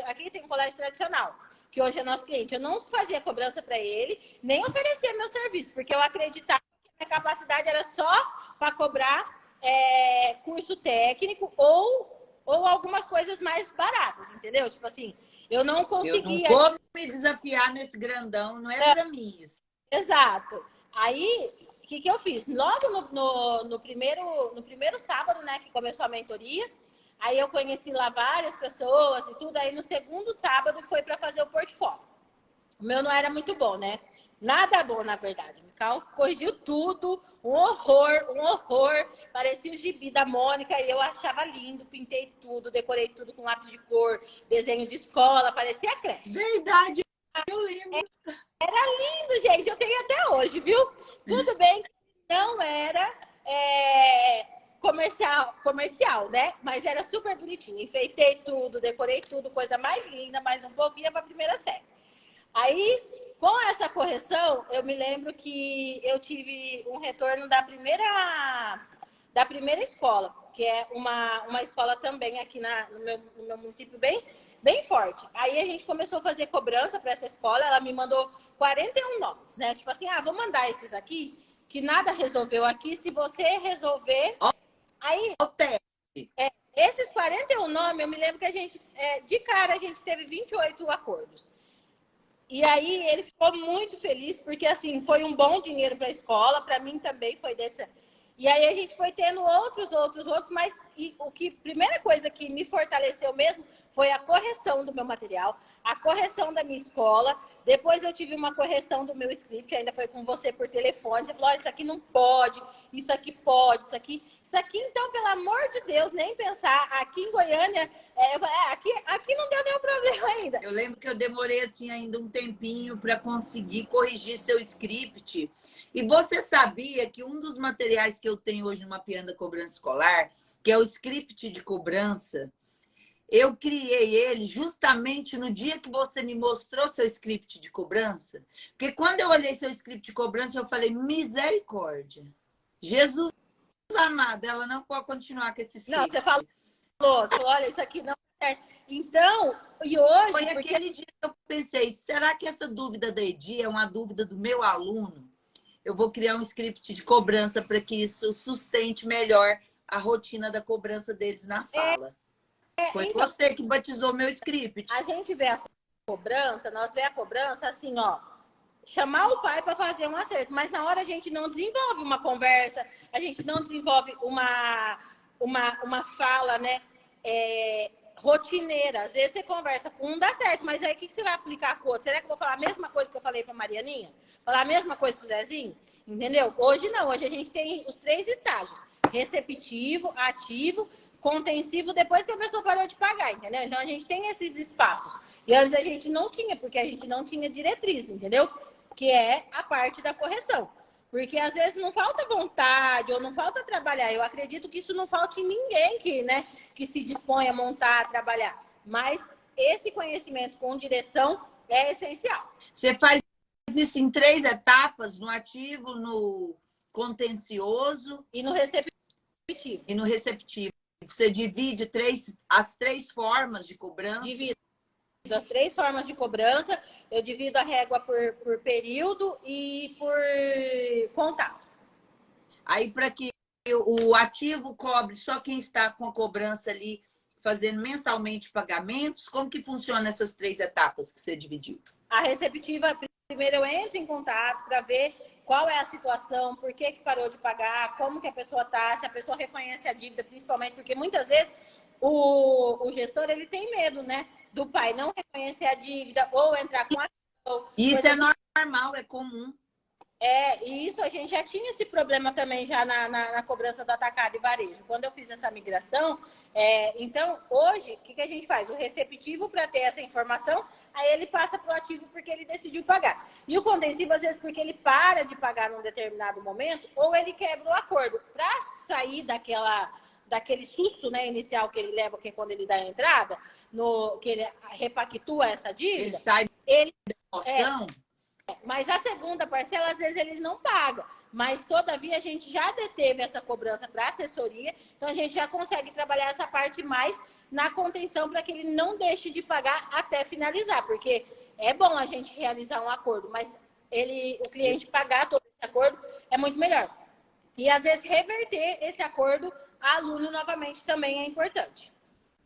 Aqui tem um colégio tradicional, que hoje é nosso cliente. Eu não fazia cobrança para ele, nem oferecia meu serviço, porque eu acreditava que a capacidade era só para cobrar curso técnico ou algumas coisas mais baratas, entendeu? Tipo assim, eu não conseguia... Eu não vou me desafiar nesse grandão, não é para mim isso. Exato. Aí, o que eu fiz? Logo no primeiro sábado, né, que começou a mentoria, aí eu conheci lá várias pessoas e tudo. Aí no segundo sábado foi para fazer o portfólio. O meu não era muito bom, né? Nada bom, na verdade. O Mical corrigiu tudo, um horror. Parecia o gibi da Mônica e eu achava lindo. Pintei tudo, decorei tudo com lápis de cor, desenho de escola, parecia a creche. Verdade, eu lembro. Era lindo, gente. Eu tenho até hoje, viu? Tudo bem que não era comercial, né? Mas era super bonitinho. Enfeitei tudo, decorei tudo, coisa mais linda, mais um pouco, ia para a primeira série. Aí, com essa correção, eu me lembro que eu tive um retorno da primeira escola, que é uma escola também aqui no meu município bem forte. Aí a gente começou a fazer cobrança para essa escola, ela me mandou 41 nomes, né? Tipo assim, vou mandar esses aqui, que nada resolveu aqui, se você resolver... Aí, esses 41 nomes, eu me lembro que a gente, de cara, a gente teve 28 acordos. E aí ele ficou muito feliz, porque assim, foi um bom dinheiro para a escola, para mim também foi desse. E aí a gente foi tendo outros, mas primeira coisa que me fortaleceu mesmo foi a correção do meu material, a correção da minha escola. Depois eu tive uma correção do meu script, ainda foi com você por telefone. Você falou, oh, isso aqui não pode, isso aqui pode, isso aqui, então, pelo amor de Deus, nem pensar. Aqui em Goiânia, aqui não deu nenhum problema ainda. Eu lembro que eu demorei assim ainda um tempinho para conseguir corrigir seu script. E você sabia que um dos materiais que eu tenho hoje no Mapeando a Cobrança Escolar, que é o script de cobrança, eu criei ele justamente no dia que você me mostrou seu script de cobrança. Porque quando eu olhei seu script de cobrança, eu falei, misericórdia. Jesus amado, ela não pode continuar com esse script. Não, você falou, olha, isso aqui não é certo. Então, e hoje... Foi aquele dia que eu pensei, será que essa dúvida da Edi é uma dúvida do meu aluno? Eu vou criar um script de cobrança para que isso sustente melhor a rotina da cobrança deles na fala. Foi então, você que batizou meu script. A gente vê a cobrança, nós vê a cobrança assim, ó, chamar o pai para fazer um acerto, mas na hora a gente não desenvolve uma conversa, a gente não desenvolve uma fala, né, rotineira. Às vezes você conversa com um, dá certo, mas aí o que você vai aplicar com o outro? Será que eu vou falar a mesma coisa que eu falei para Marianinha? Falar a mesma coisa para o Zezinho? Entendeu? Hoje não, hoje a gente tem os 3 estágios: receptivo, ativo, contensivo, depois que a pessoa parou de pagar, entendeu? Então a gente tem esses espaços. E antes a gente não tinha, porque a gente não tinha diretriz, entendeu? Que é a parte da correção. Porque às vezes não falta vontade ou não falta trabalhar. Eu acredito que isso não falte em ninguém que se dispõe a montar, a trabalhar. Mas esse conhecimento com direção é essencial. Você faz isso em 3 etapas, no ativo, no contencioso e no receptivo. Você divide as 3 formas de cobrança? Divido as 3 formas de cobrança. Eu divido a régua por período e por contato. Aí, para que o ativo cobre só quem está com a cobrança ali, fazendo mensalmente pagamentos, como que funciona essas 3 etapas que você dividiu? A receptiva, primeiro eu entro em contato para ver qual é a situação, por que parou de pagar, como que a pessoa está, se a pessoa reconhece a dívida, principalmente porque muitas vezes o gestor ele tem medo, né, do pai não reconhecer a dívida ou entrar com a... Isso é normal, é comum. E isso a gente já tinha esse problema também já na cobrança do atacado e varejo. Quando eu fiz essa migração, então hoje, o que a gente faz? O receptivo para ter essa informação, aí ele passa para o ativo porque ele decidiu pagar. E o contensivo, às vezes, porque ele para de pagar num determinado momento, ou ele quebra o acordo. Para sair daquele susto, né, inicial que ele leva, que é quando ele dá a entrada, que ele repactua essa dívida. Ele sai da emoção. Mas a segunda parcela, às vezes, eles não pagam. Mas, todavia, a gente já deteve essa cobrança para a assessoria. Então, a gente já consegue trabalhar essa parte mais na contenção para que ele não deixe de pagar até finalizar. Porque é bom a gente realizar um acordo, mas o cliente pagar todo esse acordo é muito melhor. E, às vezes, reverter esse acordo a aluno novamente também é importante.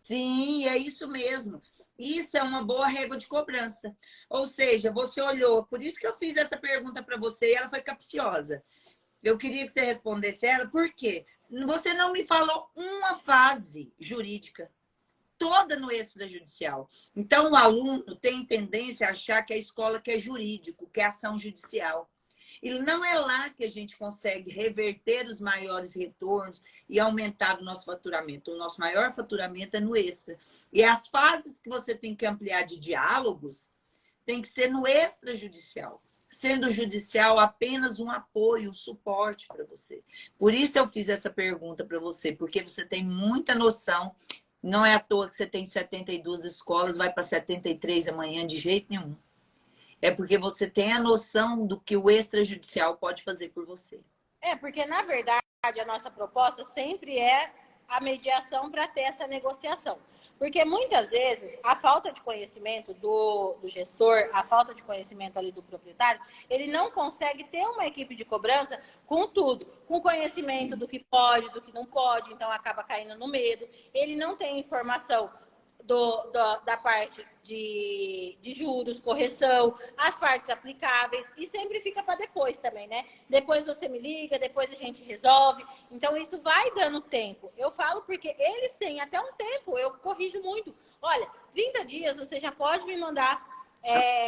Sim, é isso mesmo. Isso é uma boa régua de cobrança. Ou seja, você olhou, por isso que eu fiz essa pergunta para você e ela foi capciosa. Eu queria que você respondesse ela, por quê? Você não me falou uma fase jurídica, toda no extrajudicial. Então, o aluno tem tendência a achar que a escola quer jurídico, que é ação judicial. E não é lá que a gente consegue reverter os maiores retornos e aumentar o nosso faturamento. O nosso maior faturamento é no extra. E as fases que você tem que ampliar de diálogos tem que ser no extrajudicial. Sendo o judicial apenas um apoio, um suporte para você. Por isso eu fiz essa pergunta para você, porque você tem muita noção. Não é à toa que você tem 72 escolas, vai para 73 amanhã de jeito nenhum. É porque você tem a noção do que o extrajudicial pode fazer por você. Porque, na verdade, a nossa proposta sempre é a mediação para ter essa negociação. Porque, muitas vezes, a falta de conhecimento do gestor, a falta de conhecimento ali do proprietário, ele não consegue ter uma equipe de cobrança com tudo. Com conhecimento do que pode, do que não pode, então acaba caindo no medo. Ele não tem informação da parte de juros, correção, as partes aplicáveis, e sempre fica para depois também, né? Depois você me liga, depois a gente resolve. Então, isso vai dando tempo. Eu falo porque eles têm até um tempo, eu corrijo muito. Olha, 30 dias você já pode me mandar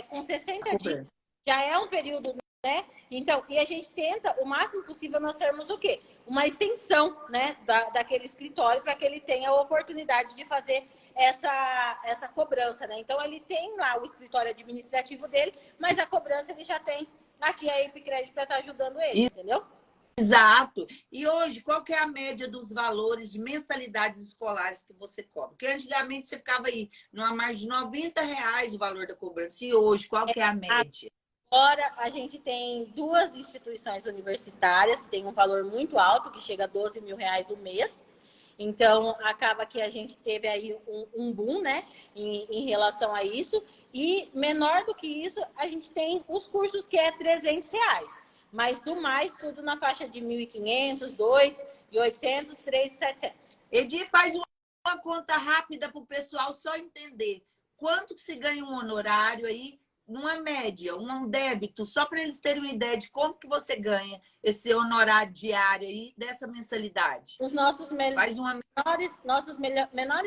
com 60 dias. Já é um período, né? Então, e a gente tenta, o máximo possível, nós sermos o quê? Uma extensão, né, daquele escritório para que ele tenha a oportunidade de fazer essa cobrança, né? Então, ele tem lá o escritório administrativo dele, mas a cobrança ele já tem aqui a Epicred para estar ajudando ele, entendeu? Exato. E hoje, qual que é a média dos valores de mensalidades escolares que você cobra? Porque antigamente você ficava aí numa margem de R$ 90 o valor da cobrança. E hoje, qual que é a média? Agora, a gente tem 2 instituições universitárias que tem um valor muito alto, que chega a R$ 12.000 o mês. Então, acaba que a gente teve aí um boom, né, em relação a isso. E menor do que isso, a gente tem os cursos que é R$ 300. Mas do mais, tudo na faixa de 1.500, 2.800, 3.700. Edi, faz uma conta rápida para o pessoal só entender quanto que se ganha um honorário aí, numa média, um débito, só para eles terem uma ideia de como que você ganha esse honorário diário aí dessa mensalidade. Os nossos menores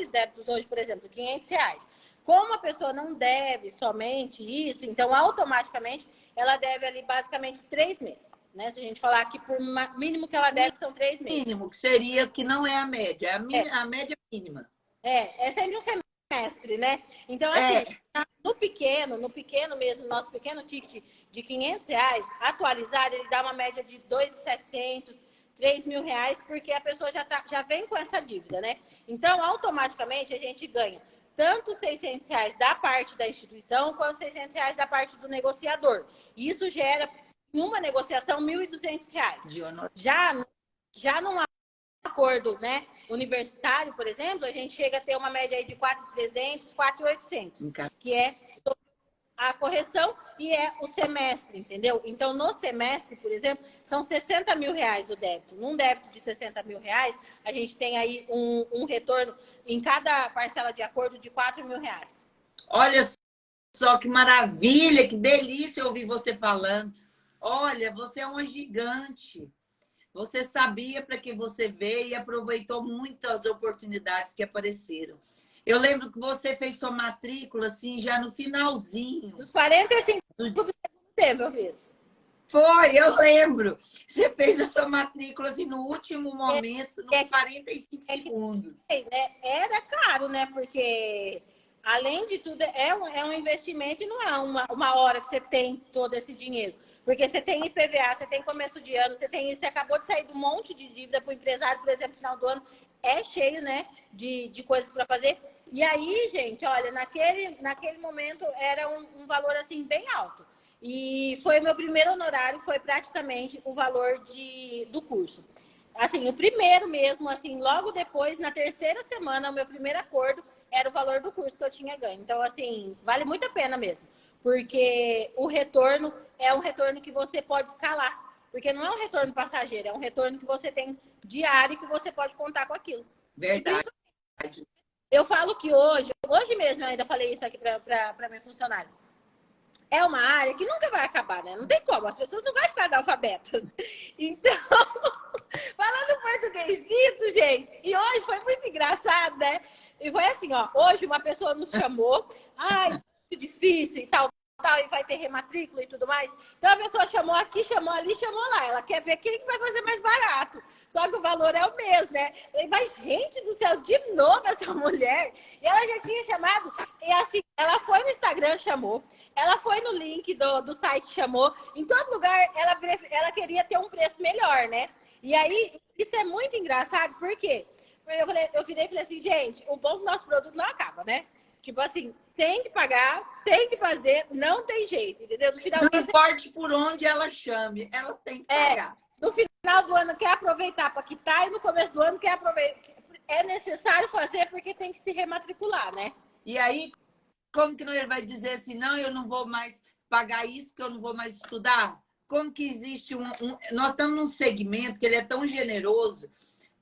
débitos hoje, por exemplo, R$ 500. Como a pessoa não deve somente isso, então automaticamente ela deve ali basicamente 3 meses. Né? Se a gente falar que por mínimo que ela deve são 3 meses. Mínimo, que seria que não é a média, a média mínima. É sempre um semestre, né? Então, assim, no pequeno mesmo, nosso pequeno ticket de R$ 500, atualizado, ele dá uma média de 2.700, R$ 3.000, porque a pessoa já vem com essa dívida, né? Então, automaticamente, a gente ganha tanto R$ 600 da parte da instituição, quanto R$ 600 da parte do negociador. Isso gera, numa negociação, R$ 1.200. Já numa acordo, né, universitário, por exemplo, a gente chega a ter uma média aí de 4.300, 4.800, que é a correção e é o semestre, entendeu? Então, no semestre, por exemplo, são R$ 60.000 o débito. Num débito de R$ 60.000, a gente tem aí um retorno em cada parcela de acordo de R$ 4.000. Olha só que maravilha, que delícia ouvir você falando. Olha, você é uma gigante. Você sabia para que você veio e aproveitou muitas oportunidades que apareceram. Eu lembro que você fez sua matrícula, assim, já no finalzinho. Os 45 do segundo tempo eu fiz. Foi, eu lembro. Você fez a sua matrícula, assim, no último momento, nos 45 segundos. Era caro, né? Porque, além de tudo, é um investimento e não é uma hora que você tem todo esse dinheiro. Porque você tem IPVA, você tem começo de ano, você acabou de sair de um monte de dívida para o empresário, por exemplo, no final do ano, é cheio, né, de coisas para fazer. E aí, gente, olha, naquele momento era um valor, assim, bem alto. E foi o meu primeiro honorário, foi praticamente o valor do curso. Assim, o primeiro mesmo, assim, logo depois, na terceira semana, o meu primeiro acordo era o valor do curso que eu tinha ganho. Então, assim, vale muito a pena mesmo. Porque o retorno é um retorno que você pode escalar. Porque não é um retorno passageiro, é um retorno que você tem diário e que você pode contar com aquilo. Verdade. Eu falo que hoje mesmo eu ainda falei isso aqui para minha funcionária. É uma área que nunca vai acabar, né? Não tem como, as pessoas não vão ficar analfabetas. Então, falando português dito, gente, e hoje foi muito engraçado, né? E foi assim, ó, hoje uma pessoa nos chamou, muito difícil e tal, e vai ter rematrícula e tudo mais. Então a pessoa chamou aqui, chamou ali, chamou lá. Ela quer ver quem vai fazer mais barato. Só que o valor é o mesmo, né? Eu falei, mas gente do céu, de novo essa mulher. E ela já tinha chamado. E assim, ela foi no Instagram, chamou. Ela foi no link do site, chamou. Em todo lugar, ela queria ter um preço melhor, né? E aí, isso é muito engraçado, por quê? Eu virei e falei assim, gente, o bom do nosso produto não acaba, né? Tipo assim, tem que pagar, tem que fazer, não tem jeito, entendeu? No final não importa por onde ela chame, ela tem que pagar. No final do ano quer aproveitar para quitar e no começo do ano quer aproveitar. É necessário fazer porque tem que se rematricular, né? E aí, como que ele vai dizer assim, não, eu não vou mais pagar isso, porque eu não vou mais estudar? Como que existe nós estamos num segmento que ele é tão generoso,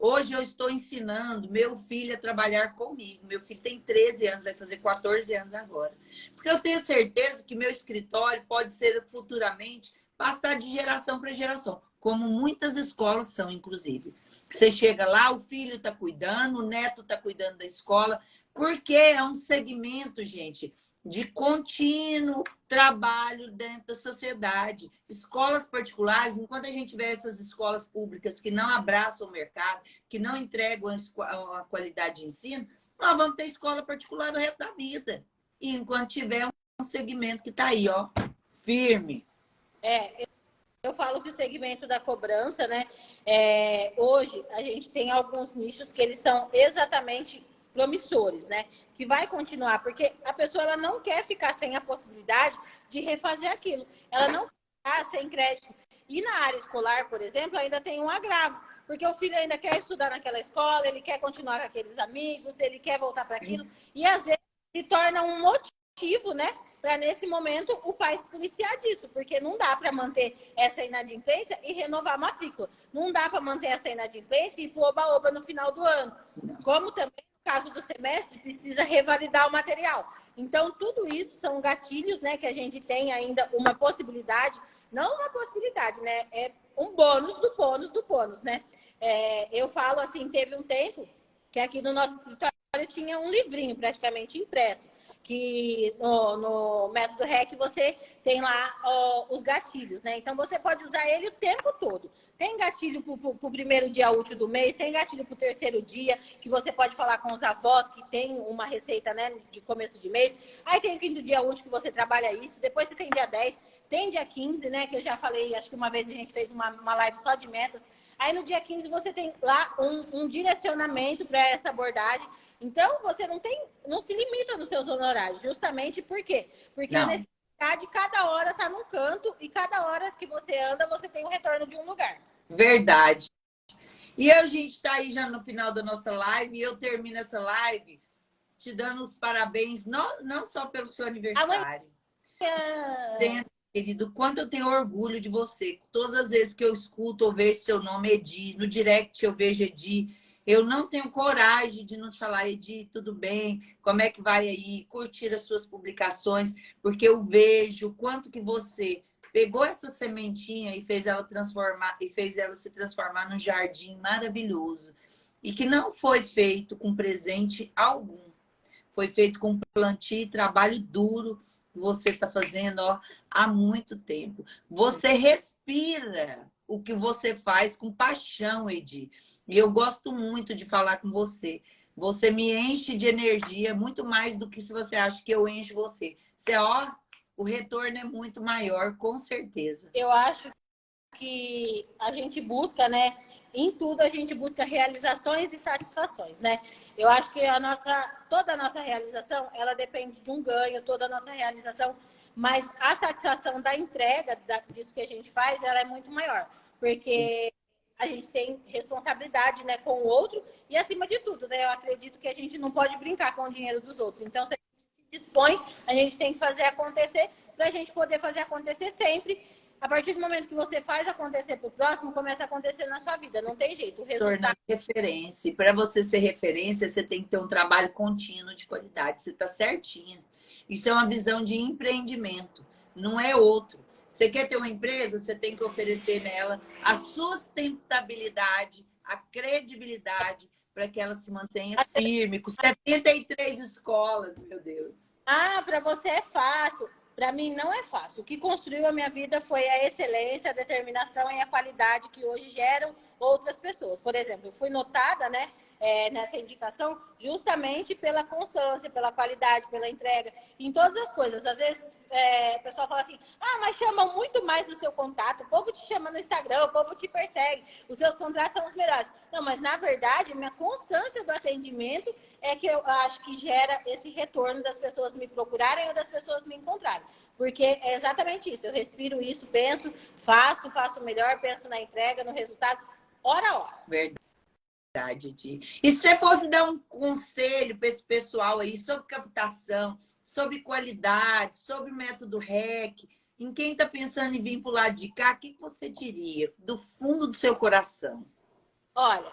Hoje eu estou ensinando meu filho a trabalhar comigo. Meu filho tem 13 anos, vai fazer 14 anos agora. Porque eu tenho certeza que meu escritório pode ser futuramente passar de geração para geração, como muitas escolas são, inclusive. Você chega lá, o filho está cuidando, o neto está cuidando da escola, porque é um segmento, gente, de contínuo trabalho dentro da sociedade. Escolas particulares, enquanto a gente vê essas escolas públicas que não abraçam o mercado, que não entregam a qualidade de ensino, nós vamos ter escola particular no resto da vida. E enquanto tiver um segmento que está aí, ó, firme. Eu falo que o segmento da cobrança, né? Hoje a gente tem alguns nichos que eles são exatamente promissores, né? Que vai continuar, porque a pessoa ela não quer ficar sem a possibilidade de refazer aquilo. Ela não quer ficar sem crédito. E na área escolar, por exemplo, ainda tem um agravo, porque o filho ainda quer estudar naquela escola, ele quer continuar com aqueles amigos, ele quer voltar para aquilo, e às vezes se torna um motivo, né? Para nesse momento o pai se policiar disso, porque não dá para manter essa inadimplência e renovar a matrícula. Não dá para manter essa inadimplência e ir pro oba-oba no final do ano. Como também no caso do semestre, precisa revalidar o material. Então, tudo isso são gatilhos, né, que a gente tem ainda uma possibilidade, não uma possibilidade, né? É um bônus do bônus do bônus, né? Eu falo assim, teve um tempo que aqui no nosso escritório tinha um livrinho praticamente impresso, que no método REC você tem lá os gatilhos, né? Então você pode usar ele o tempo todo. Tem gatilho para o primeiro dia útil do mês, tem gatilho para o terceiro dia, que você pode falar com os avós, que tem uma receita, né, de começo de mês. Aí tem o quinto dia útil, que você trabalha isso. Depois você tem dia 10, tem dia 15, né, que eu já falei, acho que uma vez a gente fez uma live só de metas. Aí no dia 15 você tem lá um direcionamento para essa abordagem. Então, você não se limita nos seus honorários. Justamente por quê? Porque a necessidade, cada hora está num canto e cada hora que você anda, você tem um retorno de um lugar. Verdade. E a gente está aí já no final da nossa live e eu termino essa live te dando os parabéns, não só pelo seu aniversário. Amanhã. Querido, quanto eu tenho orgulho de você. Todas as vezes que eu escuto ou vejo seu nome, Edi, no direct eu vejo Edi, eu não tenho coragem de não te falar, Edi, tudo bem? Como é que vai aí? Curtir as suas publicações, porque eu vejo o quanto que você pegou essa sementinha e fez ela se transformar num jardim maravilhoso. E que não foi feito com presente algum. Foi feito com plantio e trabalho duro que você está fazendo, ó, há muito tempo. Você respira o que você faz com paixão, Edi. E eu gosto muito de falar com você. Você me enche de energia muito mais do que se você acha que eu encho você. Você, ó, o retorno é muito maior, com certeza. Eu acho que a gente busca, né? Em tudo a gente busca realizações e satisfações, né? Eu acho que toda a nossa realização, ela depende de um ganho, toda a nossa realização, mas a satisfação da entrega disso que a gente faz, ela é muito maior, porque a gente tem responsabilidade, né, com o outro e, acima de tudo, né, eu acredito que a gente não pode brincar com o dinheiro dos outros. Então, se a gente se dispõe, a gente tem que fazer acontecer para a gente poder fazer acontecer sempre. A partir do momento que você faz acontecer para o próximo, começa a acontecer na sua vida. Não tem jeito. O resultado... Tornar referência. E para você ser referência, você tem que ter um trabalho contínuo de qualidade. Você está certinha. Isso é uma visão de empreendimento. Não é outro. Você quer ter uma empresa, você tem que oferecer nela a sustentabilidade, a credibilidade, para que ela se mantenha firme. Com 73 escolas, meu Deus. Para você é fácil. Para mim não é fácil. O que construiu a minha vida foi a excelência, a determinação e a qualidade que hoje geram outras pessoas. Por exemplo, eu fui notada, né, nessa indicação justamente pela constância, pela qualidade, pela entrega, em todas as coisas. Às vezes o pessoal fala assim, mas chamam muito mais do seu contato, o povo te chama no Instagram, o povo te persegue, os seus contratos são os melhores. Não, mas na verdade, minha constância do atendimento é que eu acho que gera esse retorno das pessoas me procurarem ou das pessoas me encontrarem. Porque é exatamente isso, eu respiro isso, penso, faço melhor, penso na entrega, no resultado, hora a hora. Verdade, Di. E se você fosse dar um conselho para esse pessoal aí sobre captação, sobre qualidade, sobre método REC, em quem está pensando em vir para o lado de cá, o que você diria do fundo do seu coração? Olha,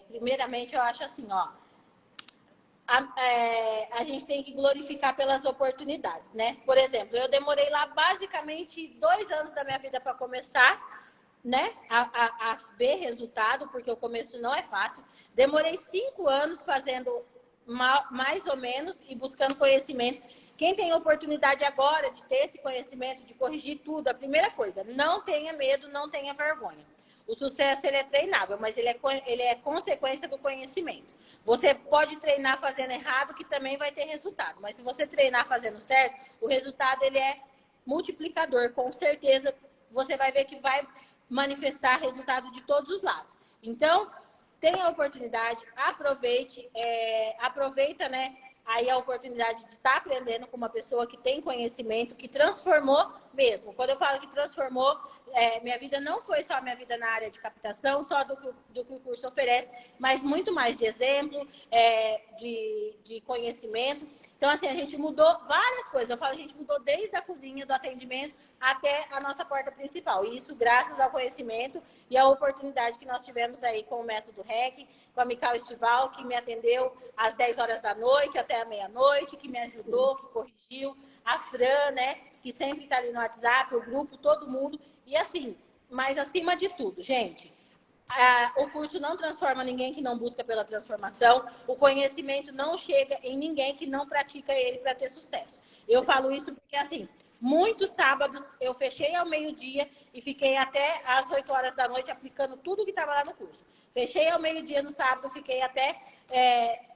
primeiramente, eu acho assim, ó. A gente tem que glorificar pelas oportunidades, né? Por exemplo, eu demorei lá basicamente 2 anos da minha vida para começar, né? A ver resultado, porque o começo não é fácil. Demorei 5 anos fazendo mais ou menos e buscando conhecimento. Quem tem oportunidade agora de ter esse conhecimento, de corrigir tudo, a primeira coisa, não tenha medo, não tenha vergonha. O sucesso, ele é treinável, mas ele é consequência do conhecimento. Você pode treinar fazendo errado, que também vai ter resultado. Mas se você treinar fazendo certo, o resultado, ele é multiplicador. Com certeza, você vai ver que vai manifestar resultado de todos os lados. Então, tenha a oportunidade, aproveita, né? Aí a oportunidade de estar aprendendo com uma pessoa que tem conhecimento, que transformou mesmo. Quando eu falo que transformou, minha vida não foi só minha vida na área de captação, só do que o curso oferece, mas muito mais de exemplo, de conhecimento. Então, assim, a gente mudou várias coisas. Eu falo, a gente mudou desde a cozinha, do atendimento, até a nossa porta principal. E isso graças ao conhecimento e à oportunidade que nós tivemos aí com o método REC, com a Mical Estival, que me atendeu às 10 horas da noite até a meia-noite, que me ajudou, que corrigiu. A Fran, né, que sempre está ali no WhatsApp, o grupo, todo mundo. E assim, mas acima de tudo, gente, o curso não transforma ninguém que não busca pela transformação. O conhecimento não chega em ninguém que não pratica ele para ter sucesso. Eu falo isso porque, assim, muitos sábados eu fechei ao meio-dia e fiquei até às 8 horas da noite aplicando tudo que estava lá no curso. Fechei ao meio-dia no sábado, fiquei até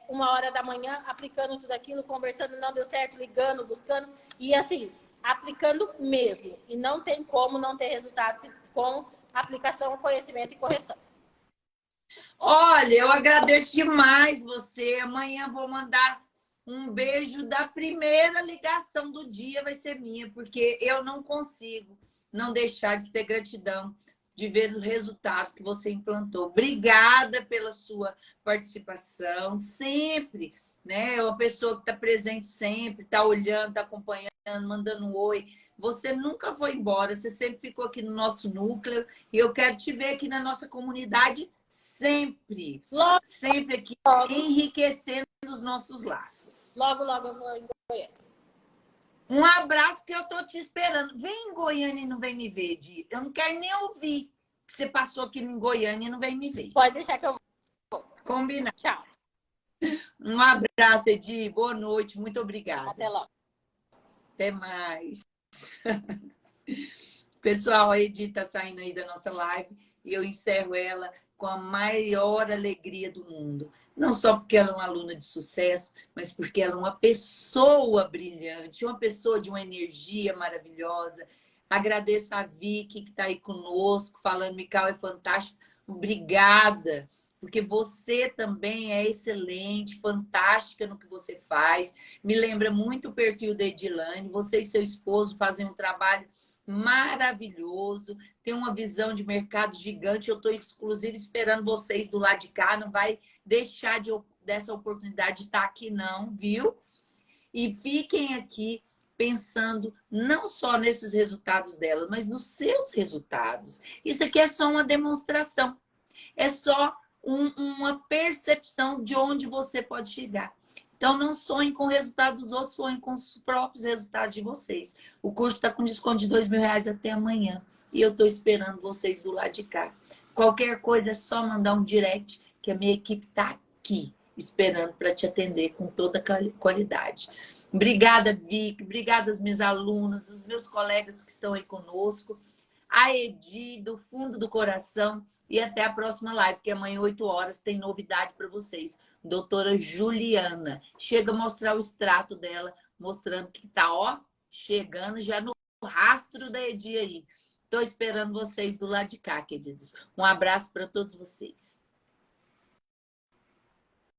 1 hora da manhã aplicando tudo aquilo, conversando, não deu certo, ligando, buscando. E, assim, aplicando mesmo. E não tem como não ter resultados com aplicação, conhecimento e correção. Olha, eu agradeço demais você. Amanhã vou mandar um beijo da primeira ligação do dia, vai ser minha, porque eu não consigo não deixar de ter gratidão de ver os resultados que você implantou. Obrigada pela sua participação, sempre, né? É uma pessoa que está presente sempre, está olhando, está acompanhando, mandando um oi. Você nunca foi embora, você sempre ficou aqui no nosso núcleo e eu quero te ver aqui na nossa comunidade sempre, Logo, sempre aqui, logo, enriquecendo os nossos laços. logo eu vou em Goiânia. Um abraço que eu tô te esperando. Vem em Goiânia e não vem me ver, Di. Eu não quero nem ouvir que você passou aqui em Goiânia e não vem me ver. Pode deixar que eu vou. Combinado. Tchau. Um abraço, Edi. Boa noite. Muito obrigada. Até logo. Até mais. Pessoal, a Edi tá saindo aí da nossa live e eu encerro ela com a maior alegria do mundo. Não só porque ela é uma aluna de sucesso, mas porque ela é uma pessoa brilhante, uma pessoa de uma energia maravilhosa. Agradeço a Vicky que está aí conosco, falando, Mical é fantástico. Obrigada, porque você também é excelente, fantástica no que você faz. Me lembra muito o perfil da Edilane. Você e seu esposo fazem um trabalho maravilhoso, tem uma visão de mercado gigante. Eu estou, inclusive, esperando vocês do lado de cá. Não vai deixar dessa oportunidade de estar aqui, não, viu? E fiquem aqui pensando não só nesses resultados dela, mas nos seus resultados. Isso aqui é só uma demonstração. É só uma percepção de onde você pode chegar. Então, não sonhem com resultados dos outros, sonhem com os próprios resultados de vocês. O curso está com desconto de R$2.000 até amanhã. E eu estou esperando vocês do lado de cá. Qualquer coisa é só mandar um direct, que a minha equipe está aqui, esperando para te atender com toda a qualidade. Obrigada, Vicky. Obrigada às minhas alunas, os meus colegas que estão aí conosco. A Edi, do fundo do coração. E até a próxima live, que amanhã, 8 horas, tem novidade para vocês. Doutora Juliana. Chega a mostrar o extrato dela, mostrando que tá, ó, chegando já no rastro da Edi aí. Estou esperando vocês do lado de cá, queridos. Um abraço para todos vocês.